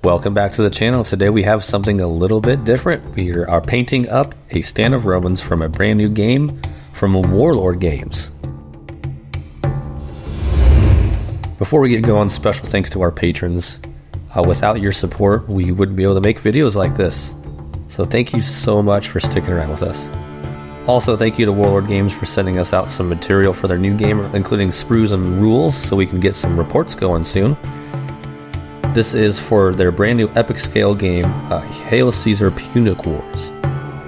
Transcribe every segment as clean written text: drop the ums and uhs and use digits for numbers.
Welcome back to the channel. Today we have something a little bit different. We are painting up a stand of Romans from a brand new game from Warlord Games. Before we get going, special thanks to our patrons. Without your support, we wouldn't be able to make videos like this. So thank you so much for sticking around with us. Also, thank you to Warlord Games for sending us out some material for their new game, including sprues and rules, so we can get some reports going soon. This is for their brand new epic scale game, Hail Caesar Punic Wars.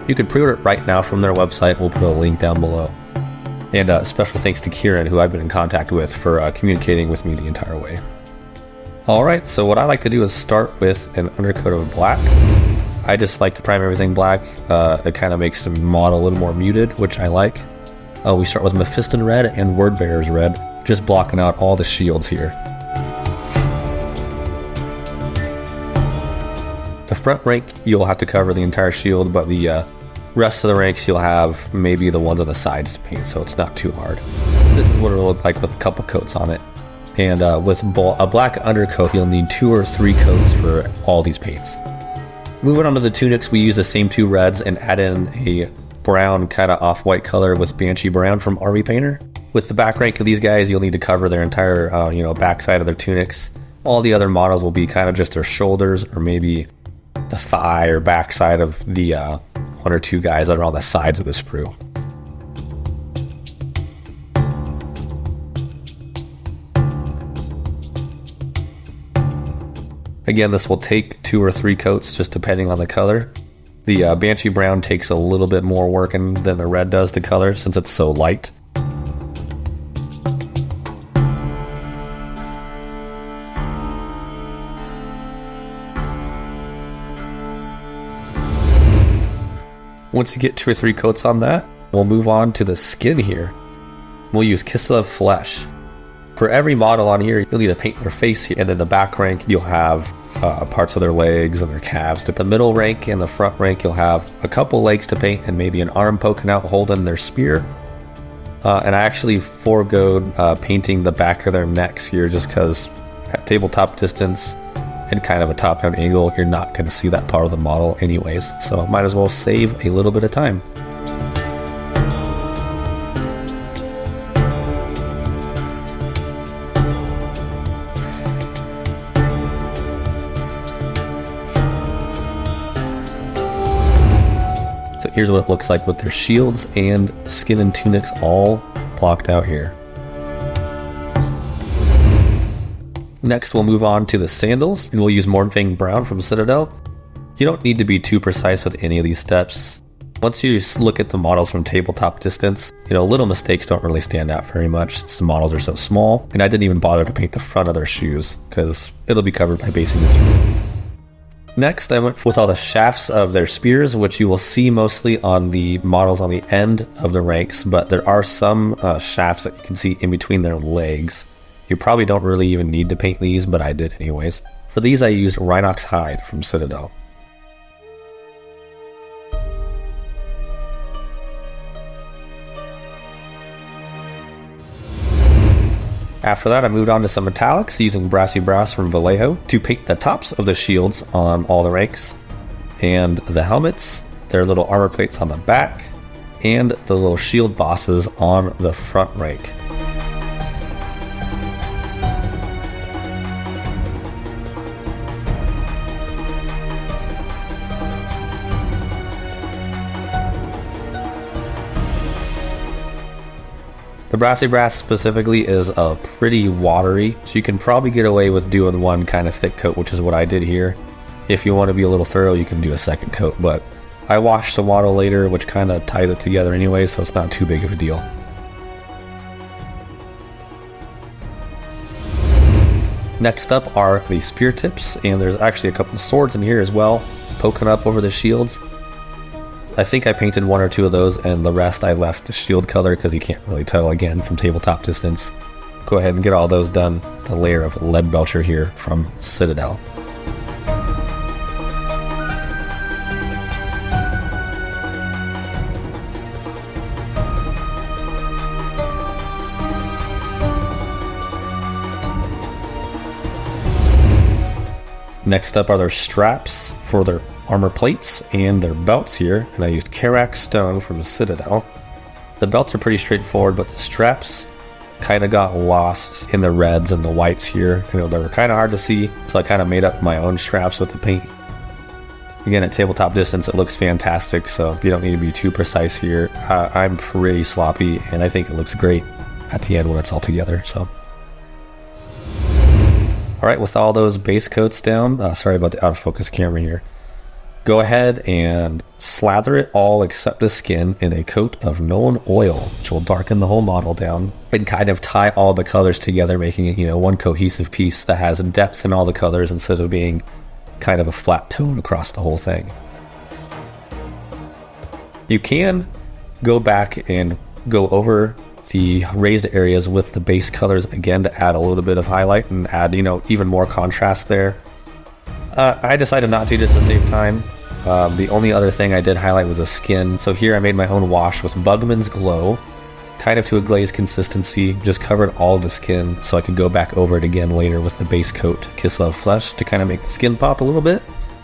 You can pre-order it right now from their website. We'll put a link down below. And special thanks to Kieran, who I've been in contact with, for communicating with me the entire way. Alright, so what I like to do is start with an undercoat of black. I just like to prime everything black. It kind of makes the model a little more muted, which I like. We start with Mephiston red and Word Bearers red, just blocking out all the shields here. The front rank, you'll have to cover the entire shield, but the rest of the ranks, you'll have maybe the ones on the sides to paint, so it's not too hard. This is what it'll look like with a couple coats on it. And with a black undercoat, you'll need 2 or 3 coats for all these paints. Moving on to the tunics, we use the same 2 reds and add in a brown kind of off-white color with Banshee Brown from Army Painter. With the back rank of these guys, you'll need to cover their entire backside of their tunics. All the other models will be kind of just their shoulders, or maybe the thigh or backside of the 1 or 2 guys that are on the sides of the sprue. Again, this will take 2 or 3 coats, just depending on the color. The Banshee Brown takes a little bit more work than the red does to color, since it's so light. Once you get 2 or 3 coats on that, we'll move on to the skin here. We'll use Kislev Flesh. For every model on here, you'll need to paint their face here, and then the back rank, you'll have parts of their legs and their calves. The middle rank and the front rank, you'll have a couple legs to paint and maybe an arm poking out holding their spear. And I actually foregoed painting the back of their necks here, just because at tabletop distance and kind of a top-down angle, you're not going to see that part of the model anyways, so might as well save a little bit of time. So here's what it looks like with their shields and skin and tunics all blocked out here. Next, we'll move on to the sandals, and we'll use Mournfang Brown from Citadel. You don't need to be too precise with any of these steps. Once you look at the models from tabletop distance, little mistakes don't really stand out very much since the models are so small, and I didn't even bother to paint the front of their shoes, because it'll be covered by basing material. Next, I went with all the shafts of their spears, which you will see mostly on the models on the end of the ranks, but there are some shafts that you can see in between their legs. You probably don't really even need to paint these, but I did anyways. For these, I used Rhinox Hide from Citadel. After that, I moved on to some metallics using Brassy Brass from Vallejo to paint the tops of the shields on all the ranks, and the helmets, their little armor plates on the back, and the little shield bosses on the front rank. The Brassy Brass specifically is pretty watery, so you can probably get away with doing one kind of thick coat, which is what I did here. If you want to be a little thorough, you can do a second coat, but I washed the model later, which kind of ties it together anyway, so it's not too big of a deal. Next up are the spear tips, and there's actually a couple of swords in here as well, poking up over the shields. I think I painted 1 or 2 of those, and the rest I left the shield color because you can't really tell again from tabletop distance. Go ahead and get all those done. The layer of Lead Belcher here from Citadel. Next up are their straps for their armor plates and their belts here, and I used Karak stone from the Citadel. The belts are pretty straightforward, but the straps kind of got lost in the reds and the whites here. They were kind of hard to see, so I kind of made up my own straps with the paint. Again, at tabletop distance, it looks fantastic, so you don't need to be too precise here. I'm pretty sloppy, and I think it looks great at the end when it's all together. So, all right, with all those base coats down, sorry about the out of focus camera here. Go ahead and slather it all except the skin in a coat of known oil, which will darken the whole model down and kind of tie all the colors together, making it, one cohesive piece that has depth in all the colors instead of being kind of a flat tone across the whole thing. You can go back and go over the raised areas with the base colors again to add a little bit of highlight and add, even more contrast there. I decided not to just to save time. The only other thing I did highlight was the skin. So here I made my own wash with Bugman's Glow, kind of to a glaze consistency, just covered all of the skin so I could go back over it again later with the base coat Kiss Love Flesh to kind of make the skin pop a little bit.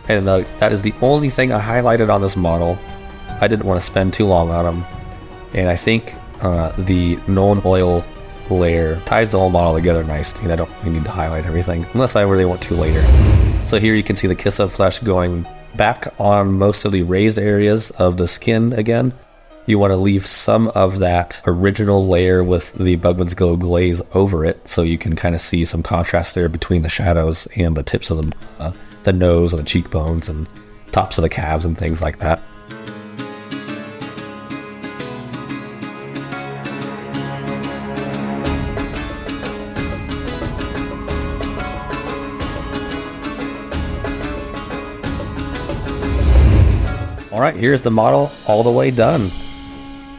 And that is the only thing I highlighted on this model. I didn't want to spend too long on them. And I think the known oil layer ties the whole model together nicely, and I don't really need to highlight everything unless I really want to later. So here you can see the Kiss of Flesh going back on most of the raised areas of the skin again. You want to leave some of that original layer with the Bugman's Glow glaze over it, so you can kind of see some contrast there between the shadows and the tips of the nose and the cheekbones and tops of the calves and things like that. Alright, here's the model all the way done.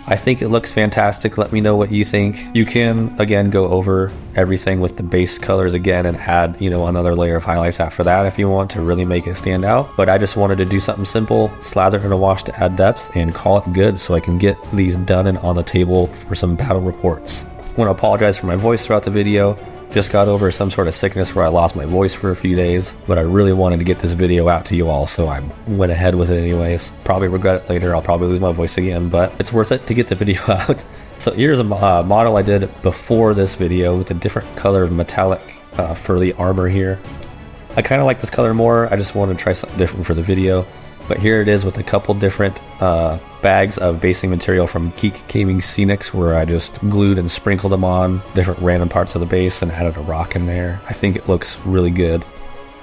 I think it looks fantastic. Let me know what you think. You can, again, go over everything with the base colors again and add, another layer of highlights after that if you want to really make it stand out. But I just wanted to do something simple, slather in a wash to add depth, and call it good so I can get these done and on the table for some battle reports. I want to apologize for my voice throughout the video. Just got over some sort of sickness where I lost my voice for a few days, but I really wanted to get this video out to you all, so I went ahead with it anyways. Probably regret it later. I'll probably lose my voice again, but it's worth it to get the video out. So here's a model I did before this video with a different color of metallic for the armor here. I kind of like this color more. I just wanted to try something different for the video. But here it is with a couple different bags of basing material from Geek Gaming Scenics, where I just glued and sprinkled them on different random parts of the base and added a rock in there. I think it looks really good.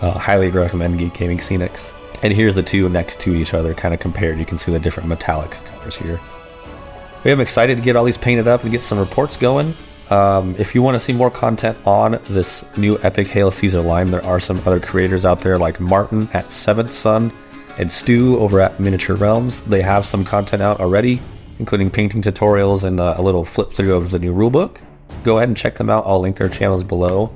Highly recommend Geek Gaming Scenics. And here's the two next to each other kind of compared. You can see the different metallic colors here. I'm excited to get all these painted up and get some reports going. If you want to see more content on this new Epic Hail Caesar line, there are some other creators out there like Martin at 7th Sun and Stu over at Miniature Realms. They have some content out already, including painting tutorials and a little flip through of the new rulebook. Go ahead and check them out. I'll link their channels below.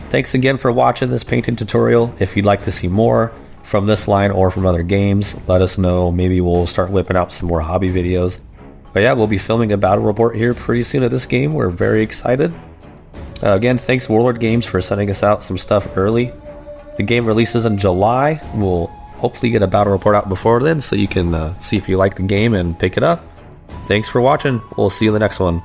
Thanks again for watching this painting tutorial. If you'd like to see more from this line or from other games, let us know. Maybe we'll start whipping out some more hobby videos. But yeah, we'll be filming a battle report here pretty soon of this game. We're very excited. Again, thanks Warlord Games for sending us out some stuff early. The game releases in July. We'll hopefully get a battle report out before then so you can see if you like the game and pick it up. Thanks for watching. We'll see you in the next one.